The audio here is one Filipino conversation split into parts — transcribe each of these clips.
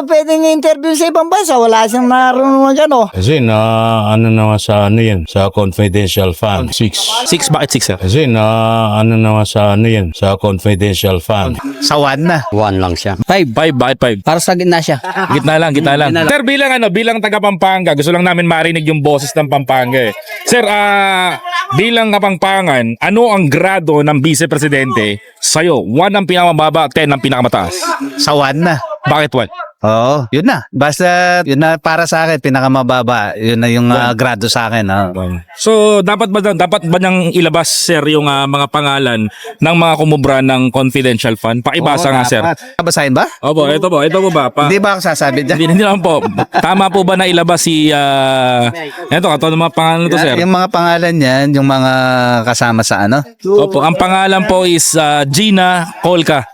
siya pwedeng interview sa ibang bansa. Wala siyang marunong gano. Kasi ano naman sa ano yan, sa confidential fund. 6. 6, bakit 6 sir? Kasi ano naman sa ano yan, sa confidential fund. Sa 1 na. 1 lang siya. 5, bakit 5? Para sa gitna siya. Gitna lang. Sir, bilang taga Pampanga, gusto lang namin marinig yung boses ng Pampanga eh. Sir, bilang Kapampangan, ano ang grado ng Vice Presidente sa'yo? 1 ang pinakamababa, 10 ang pinakamataas. Sa 1 na. Bakit 1? Oo, yun na. Basta, yun na para sa akin, pinakamababa. Yun na yung grado sa akin. So, dapat ba niyang ilabas, sir, yung mga pangalan ng mga kumubra ng confidential fund? Pakibasa nga, sir. Basahin ba? Opo, ito po ba? Hindi ba ako sasabi dyan? Hindi lang po. Tama po ba na ilabas si... Ito, kato ng mga pangalan to, sir. Yung mga pangalan yan, yung mga kasama sa ano? Opo, ang pangalan po is Gina Colca.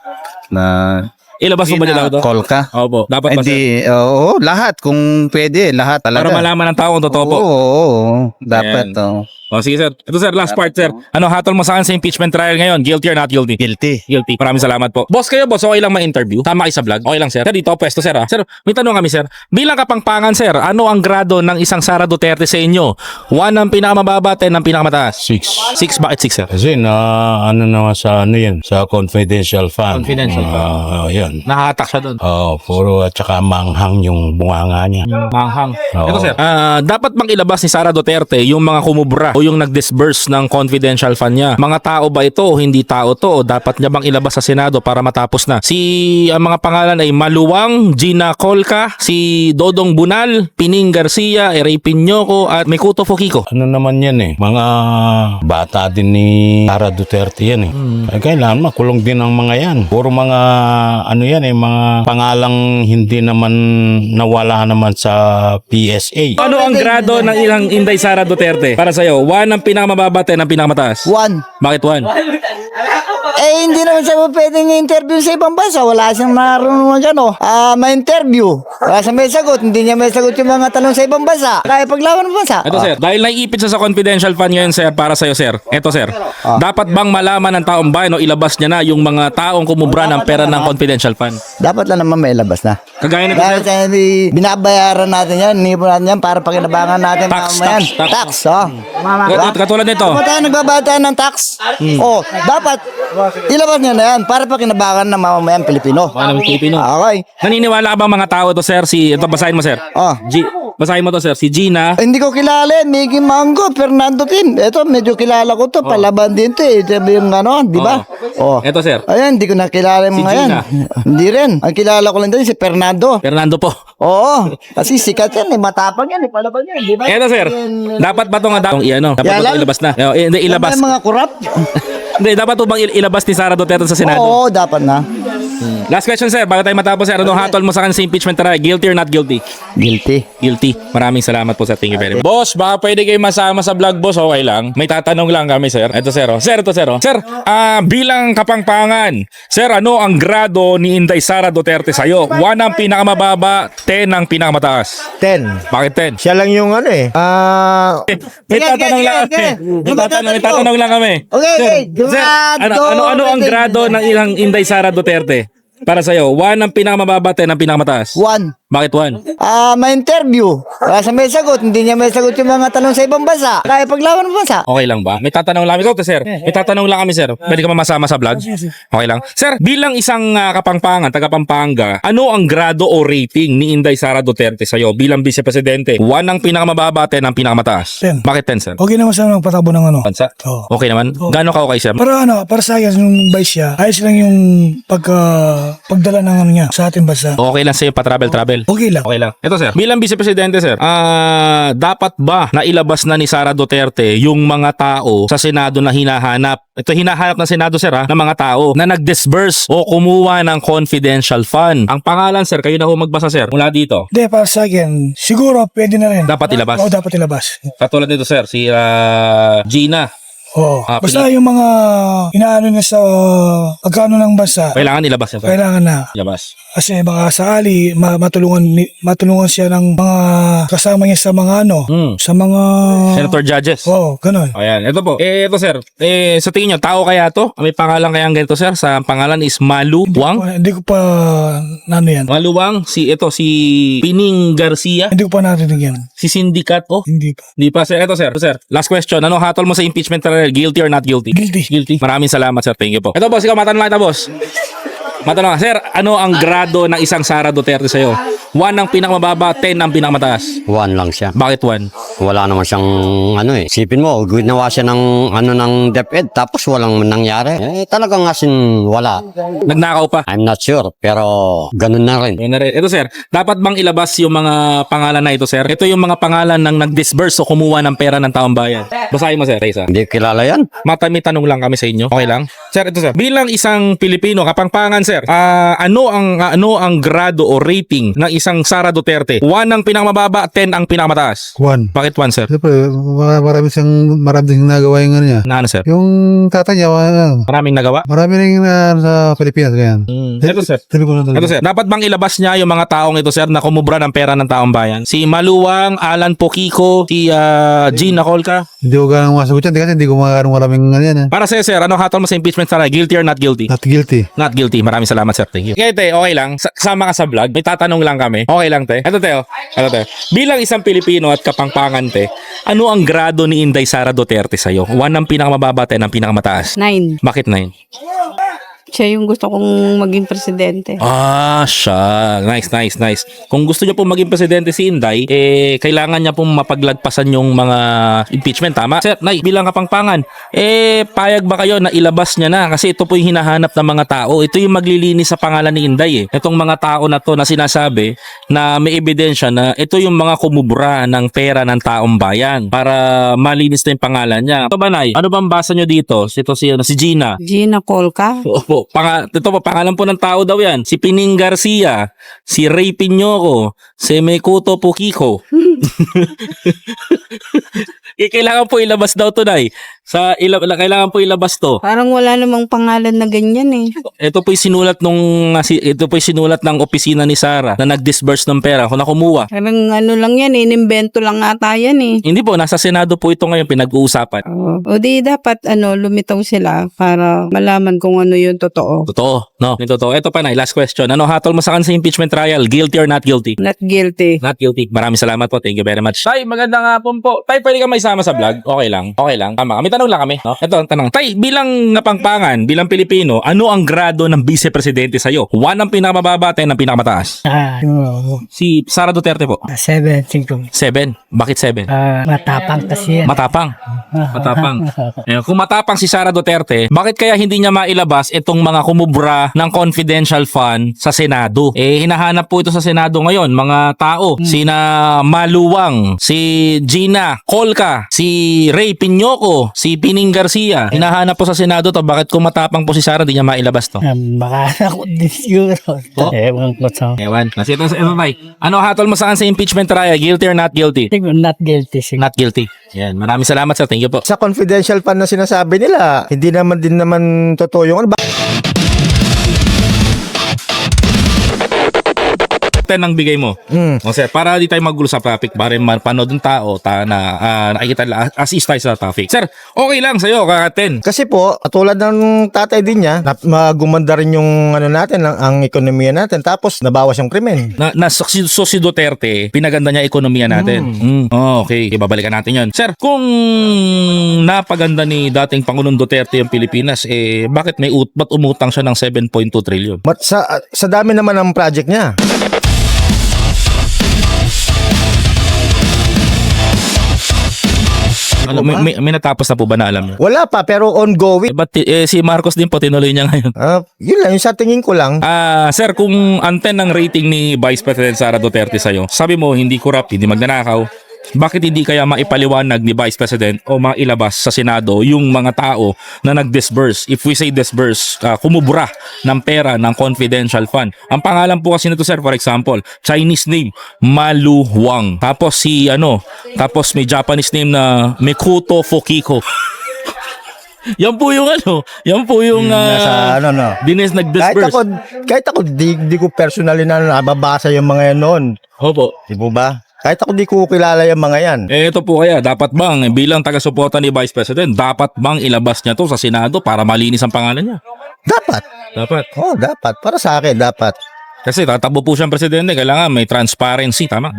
Na Ilabas mo ba nila ito? call ka? Opo, dapat ba, sir? Hindi, oo, lahat. Kung pwede, lahat talaga. Para malaman ng tao kung totoo po. Oo, dapat. Ayan. O sige sir. Ito sir, last part sir. Ano hatol mo sa akin sa impeachment trial ngayon? Guilty or not guilty? Guilty. Guilty. Maraming salamat po. Boss kayo, boss. Okay lang ma-interview? Tama kayo sa vlog? Okay lang sir. Sir, dito ako pwesto sir ha. Sir, may tanong kami sir. Bilang Kapampangan sir, ano ang grado ng isang Sara Duterte sa inyo? 1 ang pinakamababa, 10 ang pinakamataas. 6. 6, bakit 6 sir? Kasi ano naman sa ano yan, sa confidential fund. Confidential fund. Yan. Nakahatak siya doon. Puro at saka manghang yung bunganga niya. Manghang. Oo. Ito sir, dapat bang ilabas ni Sara Duterte yung mga kumubra o yung nag-disburse ng confidential fund niya? Mga tao ba ito o hindi tao to? O dapat niya bang ilabas sa Senado para matapos na? Ang mga pangalan ay Maluwang, Gina Colca, si Dodong Bunal, Pining Garcia, Eray Piñoco at Mekuto Fukiko. Ano naman yan eh, mga bata din ni Sara Duterte yan eh. Kailangan makulong din ang mga yan. Puro mga ano yan eh, mga pangalang hindi naman nawala naman sa PSA. Ano ang grado ng ilang Inday Sara Duterte para sa'yo? 1 ang pinakamababa, 10 ang pinakamataas. 1. Bakit 1? Hindi naman siya pwedeng interview sa ibang bansa. Wala siyang marunong gano. Ma-interview. Wala siyang may sagot. Hindi niya may sagot yung mga tanong sa ibang bansa. Kaya paglaban ng bansa. Ito sir, dahil naiipit siya sa confidential fund ngayon sir, para sa'yo sir. Ito sir, dapat bang malaman ng taong bayan o ilabas niya na yung mga taong kumubra ng pera ng confidential fund? Dapat lang naman may labas na. Kagaya nito Dahil sir, binabayaran natin yan, nipon natin yan para pakinabangan natin Tax, mamamayan. tax. Tax, oh. katulad nito. Kung tayo nagbabaya tayo ng tax, dapat ilabas niya na yan para pakinabangan ng mamamayan Pilipino. Mga naman Pilipino. Okay. Naniniwala ka bang mga tao to sir? Ito basahin mo sir. Basahin mo to sir. Si Gina. Hindi ko kilala yan, Mickey Mango, Fernando Tim. Ito, medyo kilala ko to, palaban din to eh. Ito yung ano, di ba? Ito sir. Ayan, hindi ko nakilala yung Si mga yan. Gina. Hindi rin. Ang kilala ko lang din si Fernando. Fernando po. Oo, kasi sikat yan eh, matapang yan eh, palaban yan, di ba? Ito sir. Dapat ba itong dapat Yan lang. ilabas na? Hindi ilabas. Yung mga kurap? Hindi, dapat ba bang ilabas ni Sara Duterte sa Senado? Oo, dapat na. Last question sir, bago tayo matapos sir, anong hatol mo sa akin sa impeachment trial? Guilty or not guilty? Guilty. Guilty. Maraming salamat po sir. Thank you very much. Boss, baka pwede kayo masama sa vlog boss, okay lang? May tatanong lang kami sir. Ito sir. Sir, ito sir. Sir, bilang Kapampangan, sir, ano ang grado ni Inday Sara Duterte sa'yo? 1 ang pinakamababa, 10 ang pinakamataas. 10. Bakit 10? Siya lang yung ano eh. May tatanong lang kami. May tatanong lang kami. Okay, Sir, ano ang grado ng ilang Inday Sara Duterte? Para sa'yo, 1 ang pinakamababa, 10 ang pinakamataas. 1. Bakit 1? Ma-interview. Wala siya may sagot. Hindi niya may sagot yung mga tanong sa ibang bansa. Kaya paglaban ng bansa. Okay lang ba? May tatanong lang kami. Ito, sir. May tatanong lang kami, sir. Pwede ka masama sa vlog? Okay lang. Sir, bilang isang Kapampangan, taga Pampanga, ano ang grado o rating ni Inday Sara Duterte sa'yo bilang Vice Presidente? 1 ang pinakamababa, 10 ang pinakamataas. 10. Bakit 10, sir? Okay naman sa patakbo ng ano. Bansa? Oo. Okay naman? Gano'n ka okay, sir? Para sa akin, yung vice siya, ayos lang yung pagdala ng ano niya sa ating bansa. Okay lang sa'yo pa-travel? Okay lang. Okay lang. Ito sir, bilang Vice Presidente sir, dapat ba na ilabas na ni Sara Duterte yung mga tao sa Senado na hinahanap? Ito hinahanap ng Senado sir ng mga tao na nag-disburse o kumuha ng confidential fund. Ang pangalan sir, kayo na ho magbasa sir mula dito. Hindi, para sa akin, siguro pwede na rin. Dapat ilabas. Oo, dapat ilabas. Katulad nito sir, si Gina Oo. Ah, Basta yung mga inaano na sa pagkano ng bansa, Kailangan ilabas niya to. kailangan na. Ilabas. Kasi baka sakali matulungan siya ng mga kasama niya sa mga ano, sa mga Senator Judges. ganun. Ayan, ito po. Ito sir. Sa tingin nyo, tao kaya to? May pangalan kaya ganito sir? Sa pangalan is Malu Wang. Hindi ko pa ano yan. Malu Wang, si Pining Garcia, Hindi ko pa narinig yan. si Sindicato. Hindi pa. Di pa sir. Ito sir. Last question. Ano hatol mo sa impeachment trial? Guilty or not guilty? Guilty. Guilty. Maraming salamat sir. Thank you po. Ito boss, ikaw matanong lang ito boss. Matanong, sir, ano ang grado ng isang Sara Duterte sa'yo? 1 ang pinakamababa, 10 ang pinakamataas. 1 lang siya. Bakit 1? Wala naman siyang ano eh. Isipin mo, ginawa siya ng ano ng DepEd tapos walang nangyari. Talagang asin wala. Nagnakaw pa. I'm not sure pero ganun na rin. Yun na rin. Ito sir, dapat bang ilabas yung mga pangalan na ito sir? Ito yung mga pangalan ng nag-disburse o kumuha ng pera ng taong bayan. Basahin mo sir, Taysa. Hindi kilala yan. May tanong lang kami sa inyo. Okay lang? Sir, ito sir. Bilang isang Pilipino, kapangpangan sir, ano ang grado o rating ng isang Sara Duterte? 1 ang pinakamababa, 10 ang pinakamataas. 1. Bakit 1 sir? Siyempre, marami siyang nagawa yung ano niya. Na ano sir? Yung tatay niya, Maraming nagawa? marami rin sa Pilipinas, ganyan. Ito sir. Sabi ko na Ito sir, dapat bang ilabas niya yung mga taong ito sir na kumubra ng pera ng taong bayan? Si Maluwang, Alan Poquico, si Gina Colca. Hindi ko ganang masagot yan kasi hindi ko maraming ano yan. Para sa'yo sir, ano hatol mo sa impeachment trial? Guilty or not guilty? Not guilty. Not guilty. Maraming salamat sir. Thank you. Okay te, okay lang. Kasama ka sa vlog. May tatanong lang kami. Okay lang te. Ito te, oh. Ito te. Bilang isang Pilipino at kapangpangan te, ano ang grado ni Inday Sara Duterte sa'yo? 1 ang pinakamababa, 10 ang pinakamataas. 9. Bakit 9? Siya yung gusto kong maging presidente. Siya. Nice. Kung gusto niya pong maging presidente si Inday, kailangan niya pong mapaglagpasan yung mga impeachment. Tama? Sir, Nay, bilang kapangpangan, payag ba kayo na ilabas niya na? Kasi ito po yung hinahanap ng mga tao. Ito yung maglilinis sa pangalan ni Inday. Itong mga tao na to na sinasabi na may ebidensya na ito yung mga kumubra ng pera ng taong bayan para malinis na yung pangalan niya. Ito ba, Nay? Ano bang basa niyo dito? Ito si Gina. Gina Colca. Opo, ito po, pangalan po ng tao daw yan. Si Pining Garcia, si Ray Piñoco, si Mekuto Poquico. Kailangan po ilabas daw to, Nay. Kailangan po ilabas to. Parang wala namang pangalan na ganyan eh. Ito po sinulat ng opisina ni Sara na nag-disburse ng pera kung nakumuha. Parang ano lang yan eh, inimbento lang ata yan eh. Hindi po, nasa Senado po ito ngayon pinag-uusapan. O di dapat lumitaw sila para malaman kung ano yung totoo. Totoo, no? Totoo. Ito pa, Nay, last question. Ano hatol mo sa kan sa impeachment trial? Guilty or not guilty? Not guilty. Not guilty. Maraming salamat po. Thank you very much. Tay, magandang hapon po. Tay, pwede ka may sama sa vlog? Okay lang. Okay lang. Tama. May tanong lang kami. No? Ito ang tanong. Tay, bilang napangpangan, bilang Pilipino, ano ang grado ng vice-presidente sa'yo? 1 ang pinakamababa, 10 ang pinakamataas. Si Sara Duterte po. 7 siguro. 7. Bakit 7? Matapang kasi yan. Matapang. Kung matapang si Sara Duterte, bakit kaya hindi niya mailabas itong mga kumubra ng confidential fund sa Senado? Hinahanap po ito sa Senado ngayon, mga tao. Sina Maluwang, si Gina Colca, si Ray Piñoco, si Pining Garcia. Hinahanap po sa Senado to. Bakit kung matapang po si Sara, di niya mailabas to? Baka ako din siguro. Ewan ko sa. Ewan. Kasi ito, Mike, ano hatol mo saan sa impeachment trial? Guilty or not guilty? Siguro not guilty siguro. Not guilty. Yan. Maraming salamat sir. Thank you po. Sa confidential fund na sinasabi nila, hindi naman din naman totoo yung ano. 10 ang bigay mo. O sir, para di tayo magulo sa topic, para mapanood ng tao na nakikita as is tayo sa topic. Sir, okay lang sa'yo, kaka 10. Kasi po, katulad ng tatay din niya, magumanda rin yung ano natin, ang ekonomiya natin, tapos nabawas yung krimen. Si Duterte, pinaganda niya ekonomiya natin. Okay, babalikan natin yun. Sir, kung napaganda ni dating Pangulong Duterte yung Pilipinas, bakit ba't umutang siya ng 7.2 trillion? But sa dami naman ng project niya. May natapos na po ba na alam niyo? Wala pa, pero ongoing. But si Marcos din po tinuloy niya ngayon. Yun lang, yung sa tingin ko lang. Sir, kung anten ng rating ni Vice President Sara Duterte sa'yo, sabi mo hindi corrupt, hindi magnanakaw, bakit hindi kaya maipaliwanag ni Vice President o mailabas sa Senado yung mga tao na nag-disburse? If we say disburse, kumubra ng pera ng confidential fund. Ang pangalan po kasi nito sir, for example, Chinese name, Malu Wang. Tapos tapos may Japanese name na Mekuto Poquico. Yan po yung ano, yan po yung Nasa ano, no. nag-disperse. Kahit ako, di ko personally na nababasa yung mga yan noon. Opo. Di po ba? Kahit ako di ko kilala yung mga yan. Ito po kaya, dapat bang bilang taga-suporta ni Vice President, dapat bang ilabas niya to sa Senado para malinis ang pangalan niya? Dapat. Dapat. Dapat. Para sa akin, dapat. Kasi tatakbo po siyang presidente, kailangan may transparency, tama?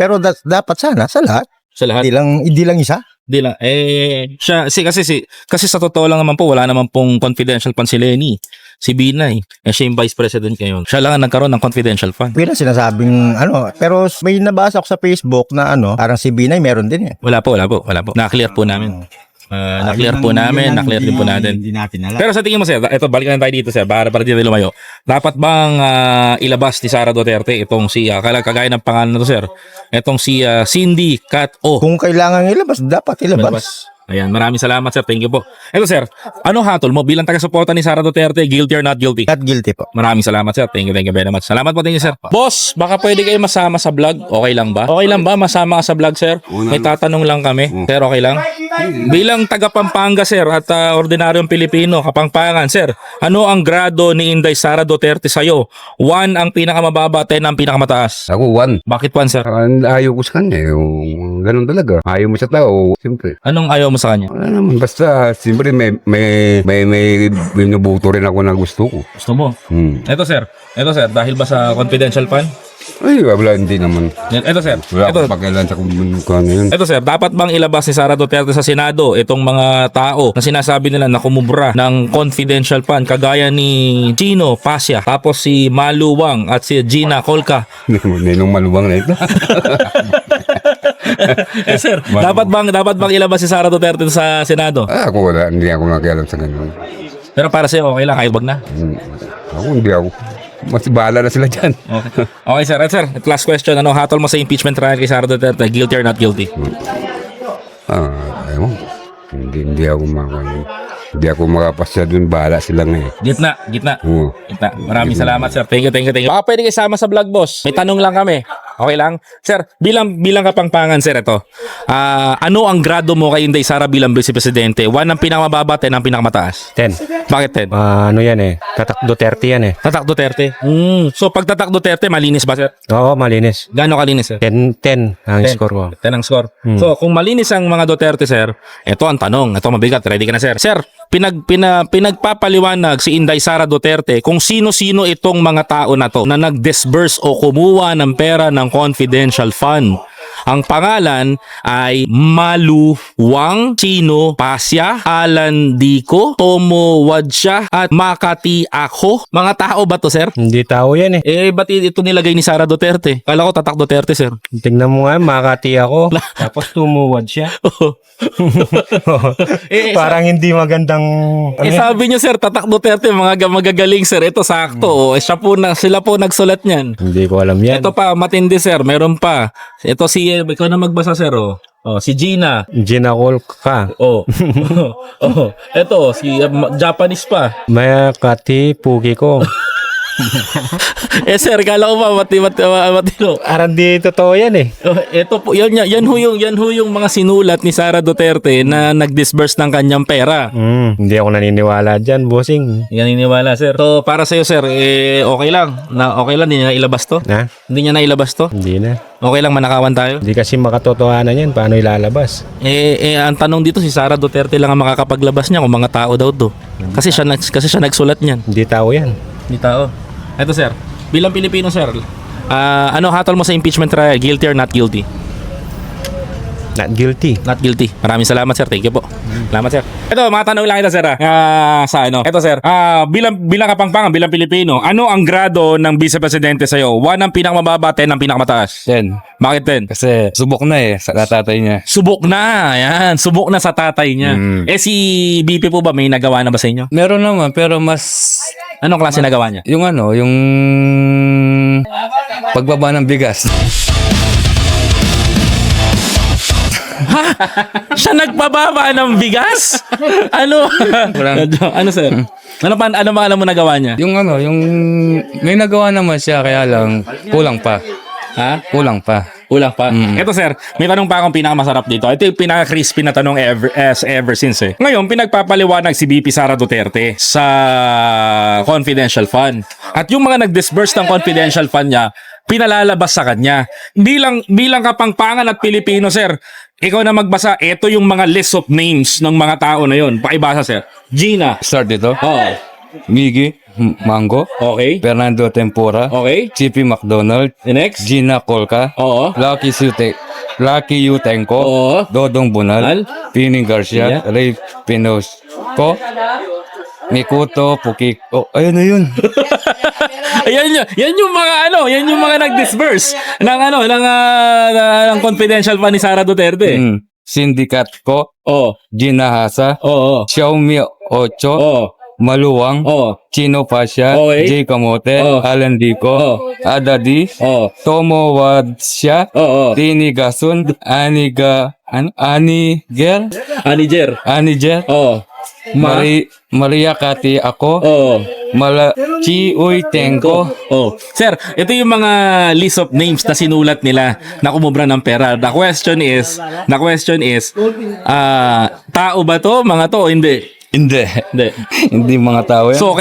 Pero dapat sana sa lahat. Sa lahat. Hindi lang isa. Di lang. Kasi sa totoo lang naman po, wala naman pong confidential fund si Lenny. Si Binay. Siya yung Vice President ngayon. Siya lang ang nagkaroon ng confidential fund. Pero sinasabing pero may nabasa ako sa Facebook na parang si Binay meron din eh. Wala po. Na-clear po namin. Na-clear po namin, na-clear din po natin. Hindi natin alam. Pero sa tingin mo, sir, ito, balikan tayo dito, sir, para di tayo lumayo. Dapat bang ilabas ni Sara Duterte itong si, kagaya ng pangalan na to, sir, itong si Cindy Cat O? Kung kailangan ilabas, dapat ilabas. Ayan, maraming salamat, sir. Thank you po. Ito, sir, ano hatol mo bilang taga-suporta ni Sara Duterte, guilty or not guilty? Not guilty po. Maraming salamat, sir. Thank you very much. Salamat po, thank you, sir. Boss, baka pwede kayo masama sa vlog? Okay lang ba? Okay lang ba masama ka sa vlog, sir? May tatanong lang kami. Sir, okay lang? Bilang taga Pampanga, sir, at ordinaryong Pilipino, Kapampangan, sir, ano ang grado ni Inday Sara Duterte sa'yo? 1 ang pinakamababa, 10 ang pinakamataas. Ako, 1. Bakit 1, sir? Ayaw ko sa kanya. Yung ganun talaga. Ayaw mo sa tao. Siyempre. Anong ayaw mo sa kanya? Wala naman. Basta, siyempre, may binubuto rin ako na gusto ko. Gusto mo? Ito, sir, dahil ba sa confidential fund? Ay, wala, hindi naman. Ito, sir. Wala akong pakialam sa kung ano yun. Ito, sir, dapat bang ilabas ni Sara Duterte sa Senado itong mga tao na sinasabi nila na kumubra ng confidential fund kagaya ni Gino Pasya, tapos si Maluwang at si Gina Colca? Ninong maluwang na ito. Sir, dapat bang ilabas si Sara Duterte sa Senado? Ako wala, hindi ako nakialam sa ganun. Pero para sa'yo, okay lang, kahit wag na. Ako, hindi ako. Mas bahala na sila dyan. Okay, sir. Sir, last question. Ano hatol mo sa impeachment trial kay Sara Duterte? Guilty or not guilty? Ayaw. Hindi ako makapasya dun. Bahala sila ngayon. Gitna. Oo. Gitna. Maraming salamat, sir. Thank you. Baka pwede kayo sama sa vlog, boss. May tanong lang kami. Okay lang? Sir, bilang Kapampangan, sir, ito. Ano ang grado mo kay Inday Sara bilang Vice Presidente? 1 ang pinakamababa, 10 ang pinakamataas. 10. Bakit 10? Ano yan eh? Tatak Duterte yan eh. Tatak Duterte? So, pag tatak Duterte, malinis ba, sir? Oo, malinis. Gaano kalinis, sir? 10 ang 10. score ko. 10 ang score. So, kung malinis ang mga Duterte, sir, ito ang tanong. Ito mabigat. Ready ka na, sir? Sir, pinagpapaliwanag si Inday Sara Duterte kung sino-sino itong mga tao na to na nag-disburse o kumuha ng pera ng confidential fund. Ang pangalan ay Maluwang, Chino Pasya, Alan Dico, Tomo Wadsya, at Makati Ako. Mga tao ba to, sir? Hindi tao yan eh. Ba't ito nilagay ni Sara Duterte? Kala ko tatak Duterte, sir. Tingnan mo nga, Makati ako. Tapos tumuwad siya. Parang hindi magandang... Sabi niyo, sir, tatak Duterte, mga magagaling, sir. Ito sakto. Sila po nagsulat niyan. Hindi ko alam yan. Ito pa, matindi, sir. Meron pa. Ito ikaw na magbasa, sir, oh. Si Gina. Gina Colca. Ito, si Japanese pa. Makati Pugi ko. Sir, kala ko ba matino. Aran di totoo yan eh. Ito po, yan ho yung mga sinulat ni Sara Duterte na nag-disburse ng kanyang pera. Hindi ako naniniwala dyan, bossing. Hindi naniniwala, sir. So, para sa'yo, sir, okay lang. Hindi niya nailabas to? Na? Hindi niya nailabas to? Hindi na. Okay lang, manakawan tayo? Hindi kasi makatotohanan yan. Paano ilalabas? Ang tanong dito, si Sara Duterte lang ang makakapaglabas niya kung mga tao daw to. Kasi siya nagsulat niyan. Hindi tao yan. Hindi tao. Ito, sir. Bilang Pilipino, sir, ano hatol mo sa impeachment trial? Guilty or not guilty? Not guilty. Not guilty. Maraming salamat, sir. Thank you po. Salamat, sir. Ito, mga tanong lang ito, sir. Ito, sir. Bilang Kapampangan, bilang Pilipino, ano ang grado ng Vice Presidente sa'yo? 1 ang pinakamababa, 10 ang pinakamataas. 10. Bakit 10? Kasi subok na sa tatay niya. Subok na. Yan. Subok na sa tatay niya. Si BP po ba, may nagawa na ba sa inyo? Meron naman, pero mas... Anong klase nagawa niya? Yung pagbaba ng bigas. Siya nagpababa ng bigas? Ano? Ano, sir? Ano alam mo nagawa niya? Yung may nagawa naman siya, kaya lang kulang pa. Ha? Kulang pa. Kulang pa. Ito sir, may tanong pa akong pinakamasarap dito. Ito yung pinaka-crispy na tanong ever since eh. Ngayon, pinagpapaliwanag si VP Sara Duterte sa confidential fund. At yung mga nag-disburse ng confidential fund niya, pinalalabas sa kanya. Bilang kapangpangan at Pilipino, sir, ikaw na magbasa. Ito yung mga list of names ng mga tao na yon. Pakibasa, sir. Gina. Start dito. Oh. Miggy Mango. Okay. Fernando Tempura. Okay. CP McDonald. Next. Gina Colca. Oo. Lucky Yutenko. Oo. Dodong Bunal. Pining Garcia. Yeah. Ray Pinosco. Mikuto Pukik. Oh, ayun na yun. yan yung mga yan yung mga nag-disburse ng confidential fund ni Sara Duterte. Syndicate ko. Oh. Gina Hasa. Oo. Xiaomi 8. Oo. Maluwang. Oo. Chino Pasha. Okay. Jay Kamote. Oo. Alan Dico. Oo. Adadi. Oo. Tomo Wadsya. Oo. Tini Gasun. Aniger. Aniger. Oo. Maria Kati ako. Oo. Chi Uy Tenko. Oh, sir, ito yung mga list of names na sinulat nila na kumubra ng pera. The question is, tao ba to, mga to o hindi? Hindi. Hindi mga tao yan. So,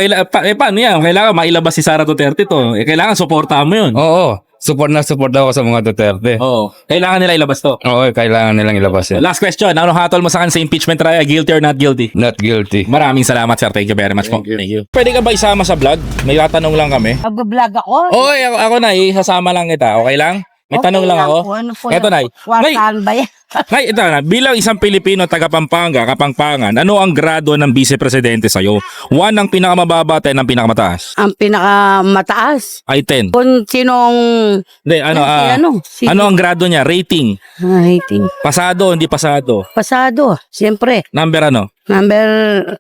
paano yan? Kailangan mailabas si Sara Duterte to. Kailangan supportahan mo yun. Oo. Support ako sa mga Duterte. Oo. Kailangan nila ilabas to. Oo, kailangan nilang ilabas yan. Last question. Ano hatol mo sa akin sa impeachment trial? Guilty or not guilty? Not guilty. Maraming salamat, sir. Thank you very much po. Thank you. Pwede ka ba isama sa vlog? May tatanong lang kami. Mag-vlog ako. Oy, ako na, isasama lang kita. Okay lang? May tanong lang ako. Eto, Nay. Saan ba yan? Nay, ito na. Bilang isang Pilipino taga Kapampangan, ano ang grado ng vice-presidente sa'yo? 1 ang pinakamababa, 10 ang pinakamataas. Ang pinakamataas. Ay, 10. Kung sinong... Hindi, ano ang grado niya? Rating. Rating. Pasado, hindi pasado. Pasado. Siyempre. Number ano? Number...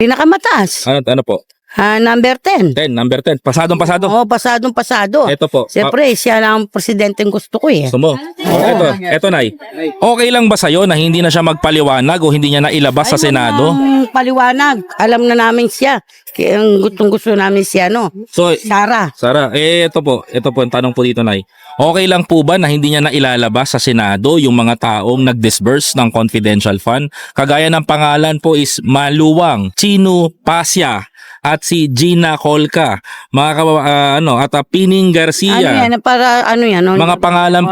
Pinakamataas. Ano po? Number 10. 10, number 10. Pasadong pasado. Oo, pasado. Ito po. Siyempre, siya lang ang presidenteng gusto ko eh. Gusto mo? Ito, Nay. Okay lang ba sa'yo na hindi na siya magpaliwanag o hindi niya nailabas sa Senado? Ang paliwanag. Alam na namin siya. Kaya ang gustong-gusto namin siya, no? So, Sara. ito po ang tanong po dito, Nay. Okay lang po ba na hindi niya nailalabas sa Senado yung mga taong nag-disburse ng confidential fund? Kagaya ng pangalan po is Maluwang, Chino Pasha, at si Gina Colca, at Pining Garcia. Mga pangalan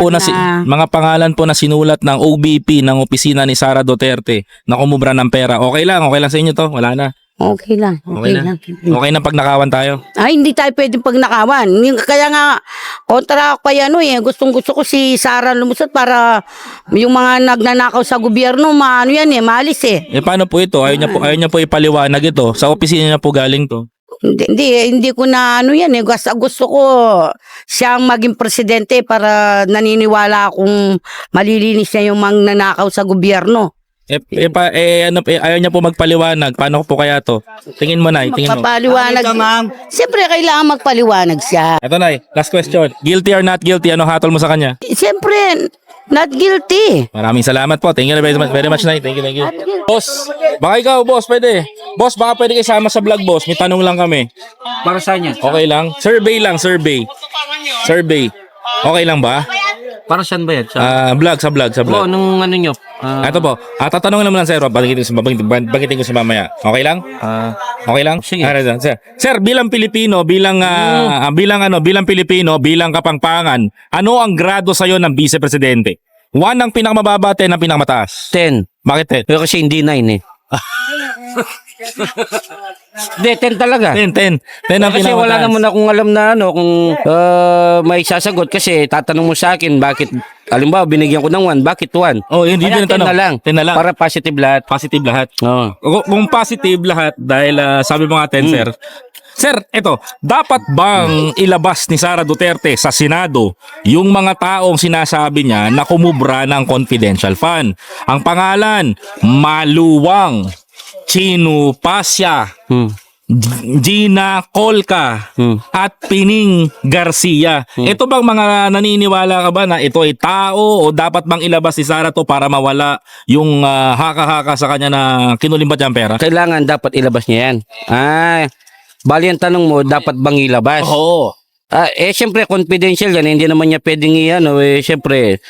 po na sinulat ng OBP ng opisina ni Sara Duterte na kumubra ng pera. Okay lang sa inyo to. Wala na. Okay lang. Okay na pag nakawan tayo. Ay, hindi tayo pwedeng pagnakawan. Kaya nga, kontra ako kay gustong-gusto ko si Sara lumusot para yung mga nagnanakaw sa gobyerno, maalis eh. Paano po ito? Ayaw niya po ipaliwanag ito. Sa opisina niya po galing to. Hindi ko na Gusto ko siyang maging presidente para naniniwala akong malilinis niya yung mga nanakaw sa gobyerno. Ayaw niya po magpaliwanag. Paano po kaya to? Tingin mo, Nay. Tingin mo. Magpaliwanag. Siyempre, kailangan magpaliwanag siya. Ito, Nay. Last question. Guilty or not guilty? Ano hatol mo sa kanya? Siyempre, not guilty. Maraming salamat po. Thank you very much, Nay. Thank you. Boss, baka ikaw, boss, pwede. Boss, baka pwede kasama sa vlog, boss. May tanong lang kami. Para sa niya. Okay lang? Survey. Okay lang ba? Para saan ba yan? Vlog, sa vlog. Nung ano nyo? Ito po. Tatanungin naman lang, sir. Bagitin ko sa mamaya. Okay lang? Okay lang? Sige. Sir, bilang Pilipino, bilang Kapampangan, ano ang grado sa'yo ng vice-presidente? 1 ang pinakamababa, 10 ang pinakamataas. 10. Bakit 10? Pero kasi hindi 9 eh. Hindi, 10 talaga. 10 ang Kasi pinakamataas. wala naman akong alam na kung may sasagot kasi tatanong mo sa akin bakit, halimbawa binigyan ko ng 1, bakit 1? Oh, hindi din tanong. 10 na lang. Para positive lahat. Positive lahat. Oo. Kung positive lahat, dahil sabi mo nga 10, sir. Sir, eto, dapat bang ilabas ni Sara Duterte sa Senado yung mga taong sinasabi niya na kumubra ng confidential fund? Ang pangalan, Maluwang, Chino Pasha, Gina Colca, at Pining Garcia. Ito bang mga naniniwala ka ba na ito ay tao o dapat bang ilabas ni Sara to para mawala yung haka-haka sa kanya na kinulimbat niya ang pera? Kailangan dapat ilabas niya yan. Bali ang tanong mo, dapat bang ilabas? Oo. Siyempre, confidential yan. Hindi naman niya pwedeng siyempre,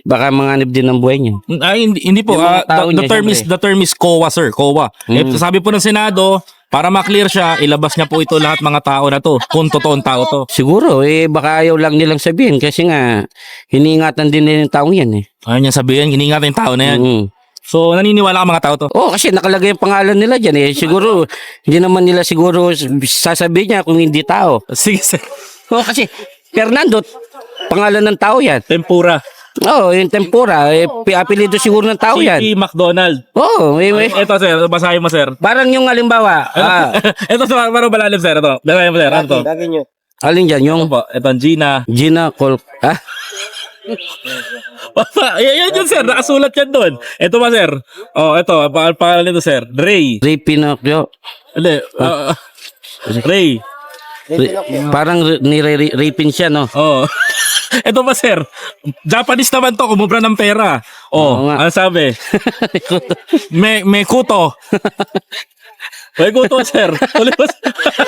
baka manganib din ang buhay niya. Hindi po. Yung mga tao The niya, term is COA, sir. COA. Sabi po ng Senado, para ma-clear siya, ilabas niya po ito lahat mga tao na to. Kung totoong tao to. Siguro, baka ayaw lang nilang sabihin kasi nga, hiningatan din nila yung taong yan eh. Ayaw niya sabihin, iningatan yung tao na yan. So, naniniwala ka mga tao to? Kasi nakalagay yung pangalan nila dyan eh. Siguro, hindi naman nila siguro sasabihin niya kung hindi tao. Sige, sir. Kasi, Fernando, pangalan ng tao yan. Tempura. Yung tempura, apelido siguro ng tao yan. CP McDonald. Ito sir, basahin mo, sir. Parang yung halimbawa, Ito, sir, parang malalim, sir. Ito, basahin mo, sir. Ano to? alin dyan, yung Ito, Gina. Yan yun, sir. Nakasulat yan doon. Ito ba, sir? Ito. Pangalan nito, sir. Ray. Ray Pinocchio. Hindi. Ray. Parang Ray siya, no? Ito ba, sir? Japanese naman to. Kumubra ng pera. Ano sabi? May kuto. May kuto, sir.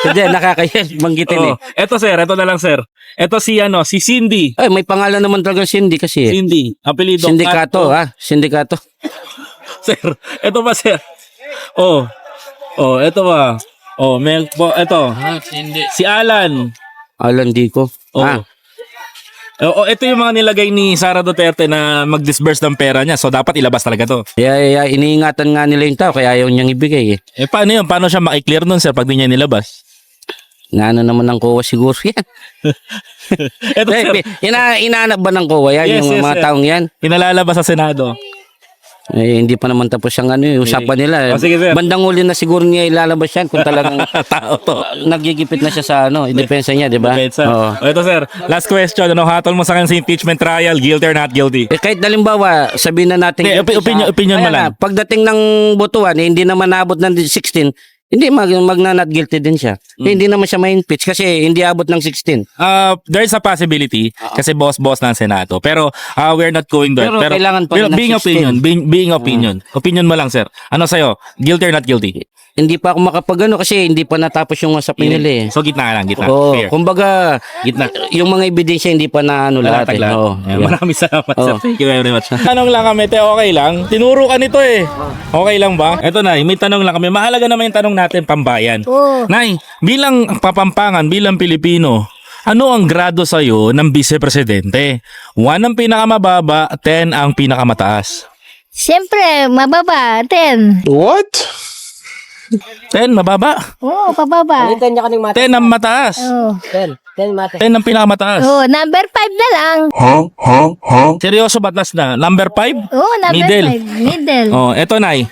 Hindi, nakakaya. Manggitin Ito, sir. Ito na lang, sir. Ito si Cindy. May pangalan naman talaga Cindy kasi. Cindy. Apelido. Sindikato, Sindikato. Sir, ito ba, sir? Ito ba? Ito. Si Alan. Alan Dico. Ito yung mga nilagay ni Sara Duterte na mag-disburse ng pera niya. So, dapat ilabas talaga to. Iniingatan nga nila yung tao kaya ayaw niyang ibigay eh. Paano yun? Paano siya makiklear nun, sir, pag di niya nilabas? Naano naman ng COA siguro yan. Ito, sir. Inaanap ba ng COA yan? Yes, yung mga sir. taong yan? Pinalalabas sa Senado. Hindi pa naman tapos ang usapan nila. Sige, sir. Bandang uli na siguro niya ilalabas yan kung talagang Tao to. nagigipit na siya sa depensa niya, di ba? Depensa. Ito, sir. Last question. Hatol mo sa akin sa impeachment trial? Guilty or not guilty? Kahit halimbawa, sabihin na natin... Opinion mo lang. Pagdating ng botohan, hindi naman naabot ng 16, hindi magna-not guilty din siya. Hindi naman siya ma-impeach kasi hindi abot ng 16. There's a possibility kasi boss ng Senado. Pero we're not going there. Pero kailangan pa rin ng being 16. being opinion. Opinion mo lang, sir. Ano sa'yo? Guilty or not guilty? Hindi pa ako makapagano kasi hindi pa natapos yung usapin nila eh. So gitna ka lang, gitna. Fair. Kumbaga, Gitna. yung mga ebidensya hindi pa na lahat eh. Maraming salamat, sir. Thank you very much. Tanong lang kami, okay lang? Tinuro ka nito eh. Okay lang ba? Ito na, may tanong lang kami. Mahalaga naman yung tanong natin, pambayan. Nay, bilang Kapampangan, bilang Pilipino, ano ang grado sa'yo ng vice-presidente? 1 ang pinakamababa, 10 ang pinakamataas. Siyempre, mababa, 10. What? 10, mababa. Oo, pababa. 10 ang mataas. Oo. 10 ang pinakamataas. Oo, number 5 na lang. Seryoso ba last na? Number 5? Oo, number Middle. 5. Middle. Eto, Nay.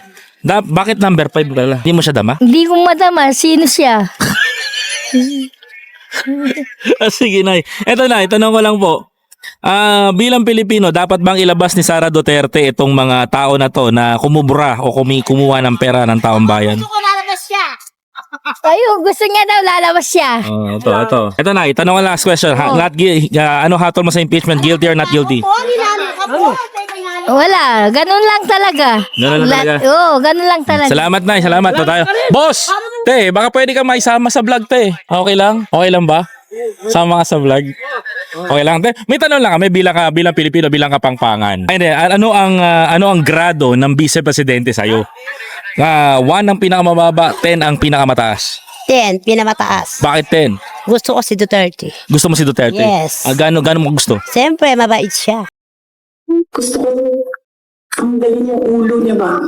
Bakit number 5 pala? Hindi mo siya dama? Hindi ko madama. Sino siya? Sige, Nay. Eto, Nay. Tanong ko lang po. Bilang Pilipino, dapat bang ilabas ni Sara Duterte itong mga tao na to na kumubra o kumuha ng pera ng taong bayan? Lalabas siya. Ayun, gusto niya daw lalabas siya. Ito. Ito na, tanong ko last question. Ano hatol mo sa impeachment? Guilty or not guilty? Wala, ganun lang talaga. Ganun lang talaga? Oo, ganun lang talaga. Salamat, Nay. Salamat. Ito tayo. Boss! Te, baka pwede ka maisama sa vlog, te. Okay lang? Okay lang ba? Sama ka sa vlog? Okay lang, te. May tanong lang kami bilang Pilipino, bilang Kapampangan. Ano ang grado ng vice-presidente sa'yo? 1 ang pinakamababa, 10 ang pinakamataas. 10, pinamataas. Bakit 10? Gusto ko si Duterte. Gusto mo si Duterte? Yes. Gaano mo gusto? Siyempre, mabait siya. Gusto ko ang galing yung ulo niya ba?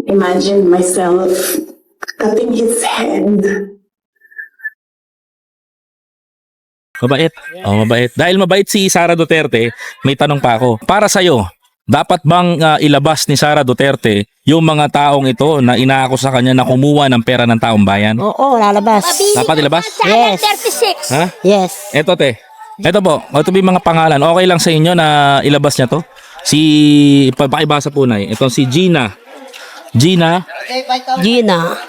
Imagine myself cutting his head. Mabait. Mabait. Dahil mabait si Sara Duterte, may tanong pa ako. Para sa'yo, dapat bang ilabas ni Sara Duterte yung mga taong ito na inaako sa kanya na kumuha ng pera ng taong bayan? Oo, lalabas. Dapat ilabas? Yes. 36. Ha? Yes. Eto, te. Ito po. Ito po yung mga pangalan. Okay lang sa inyo na ilabas niya to? Pakibasa po na Ito si Gina. Gina.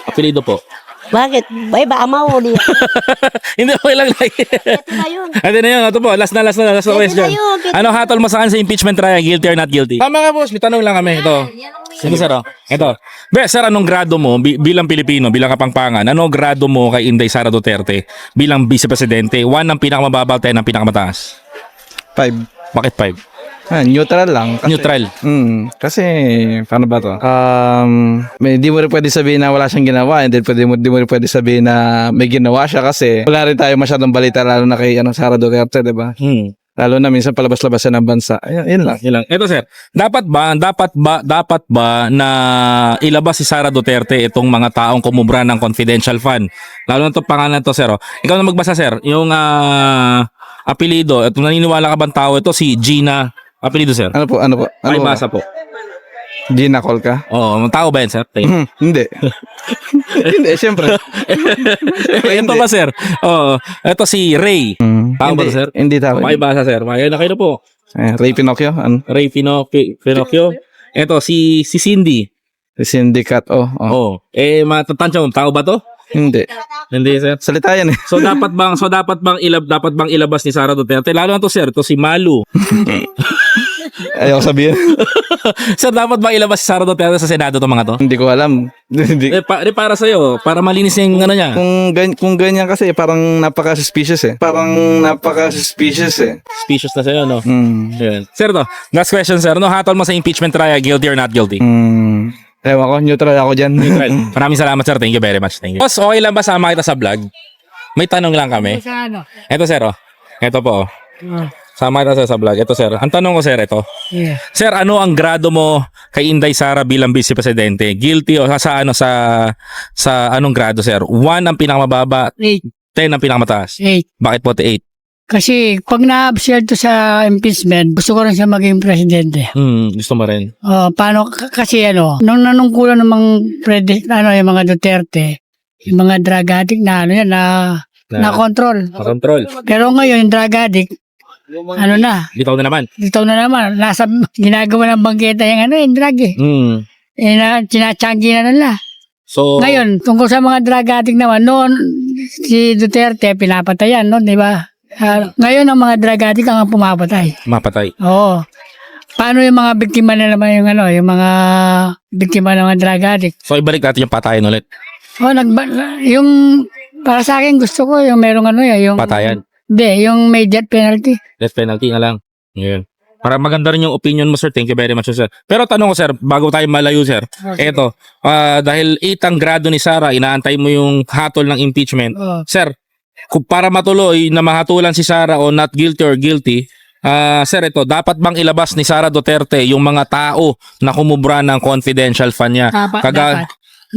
Apelido po. Bakit? Baka mahuli. Hindi, okay lang. Ito na yun. Ito na yun. Ito po. Last na question. Ano hatol mo sa akin sa impeachment trial? Guilty or not guilty? Tama ka, boss. May tanong lang kami. Ito. Sige sir, ito. Sir, anong grado mo bilang Pilipino, bilang Kapampangan? Anong grado mo kay Inday Sara Duterte bilang Vice Presidente? 1 ang pinakamababa, 10 ang pinakamataas. 5. Bakit 5? Neutral lang. Kasi, Neutral. Kasi, paano ba to? Di mo rin pwede sabihin na wala siyang ginawa, and then di mo rin pwede sabihin na may ginawa siya kasi wala rin tayo masyadong balita lalo na kay Sara Duterte, di ba? Lalo na minsan palabas-labas ng bansa. Yun lang. Ito sir, dapat ba na ilabas si Sara Duterte itong mga taong kumubra ng confidential fund? Lalo na 'tong pangalan to sir. Ikaw na magbasa sir, yung apelido, at naniniwala ka bang tao ito si Gina? Apelido sir. Ano po? Ay basa po. Gina Colca? Oo, tao ba yan sir? Hindi. Hindi, syempre. Ito ba sir? Oo, ito si Ray. Tao ba to, sir? Hindi tao. Okay, basa sir. May na kayo na po. Ray Pinocchio? Ray Pinocchio. Ito si Cindy. Si Cindy Cat, Oo. Matatansya mo, tao ba to? Hindi. Hindi sir. Salita yan eh. So dapat bang ilabas ni Sara Duterte? Lalo na to sir, to si Malu. Ayaw sabihin. Sir, dapat bang ilabas si Sara Duterte sa Senado to mga to? Hindi ko alam. Para sa'yo, para malinis yung ano niya. Kung ganyan kasi, parang napaka-suspicious eh. Suspicious na sa'yo, no? Yan. Sir, last question sir. Ano hatol mo sa impeachment trial? Guilty or not guilty? Ewan ko, neutral ako dyan. Neutral. Maraming salamat sir. Thank you very much. Thank you. Boss, okay lang ba sama kita sa vlog? May tanong lang kami. Sa ano? Ito sir, Ito po, Sama kita sa vlog. Ito sir. Ang tanong ko sir, ito. Yeah. Sir, ano ang grado mo kay Inday Sara bilang Vice Presidente? Guilty o sa anong grado sir? 1 ang pinakamababa, 8. 10 ang pinakamataas. 8. Bakit po 8? Kasi pag na-observe to sa impeachment, gusto ko rin siya maging presidente. Gusto mo rin. Paano kasi nung nanungkulan ng yung mga Duterte, yung mga drug addict na na control. Control. Pero ngayon yung drug addict Litaw na naman. nasa ginagawa ng bangketa yung drug eh. Tinatiyanggi na nila. So, Ngayon, tungkol sa mga drug addict naman, noon, si Duterte, pinapatayan, no? Di ba? Ngayon, ang mga drug addict ang pumapatay. mapatay. Oo. Paano yung mga biktima na naman yung mga biktima ng mga drug addict? So, ibalik natin yung patayan ulit. Yung, para sa akin, gusto ko yung merong yung... Patayan. Hindi, yung may death penalty. Death penalty na lang. Yun. Para maganda rin yung opinion mo, sir. Thank you very much, sir. Pero tanong ko, sir, bago tayo malayo, sir. Eto, dahil 8 ang grado ni Sara, inaantay mo yung hatol ng impeachment. Sir, kung para matuloy na mahatulan si Sara o not guilty or guilty, sir, ito, dapat bang ilabas ni Sara Duterte yung mga tao na kumubra ng confidential fund niya?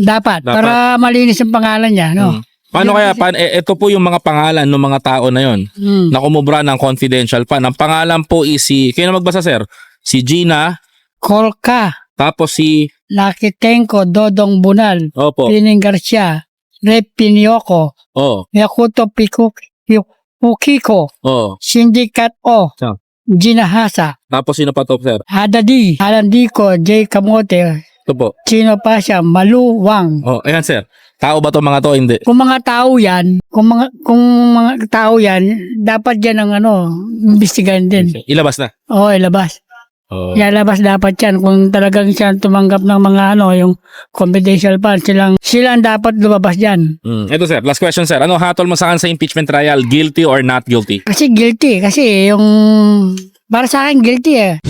Dapat. Para malinis yung pangalan niya, no? Paano kaya? Ito po yung mga pangalan ng mga tao na yon na kumubra ng confidential fund. Ang pangalan po is kayo na magbasa sir, si Gina Colca, tapos si Lakitenko, Dodong Bunal, Opo. Pining Garcia, Rep Pinioco, Yakuto Pukiko, Sindikat Gina Hasa, tapos sino pa to sir? Hadadi, Alandiko, J. Kamote, Ito po. Chino Pasha, Maluwang. Ayan sir. Tao ba to mga to? Hindi. Kung mga tao yan, dapat yan ang imbestigahan din. Ilabas na. Ilabas. Ilabas dapat yan. Kung talagang siya tumanggap ng mga yung confidential fund, silang dapat lumabas dyan. Ito sir, last question sir. Ano hatol mo sa impeachment trial? Guilty or not guilty? Kasi guilty. Kasi para sa akin guilty eh.